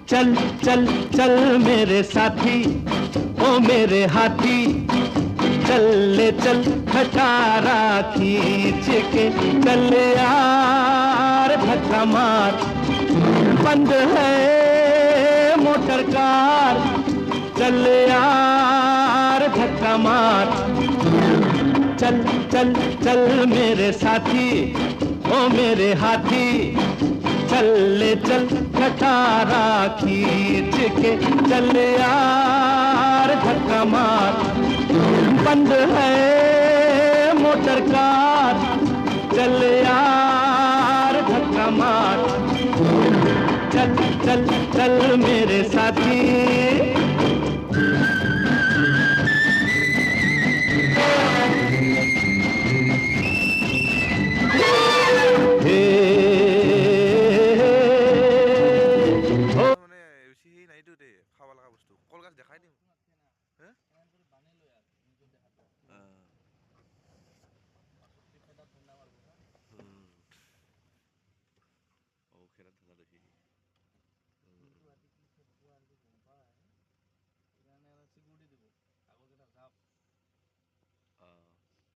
चल चल चल मेरे साथी, ओ मेरे हाथी, चल ले चल खटारा खींच के, चल यार धक्का मार, बंद है मोटर कार, चल यार धक्का मार, चल चल चल मेरे साथी, ओ मेरे हाथी, चल ले चल खटारा खींच के, चल यार धक्का मार, बंद है मोटर कार, चल यार धक्का मार, चल चल चल मेरे साथी। খেলা ধৰা দেখি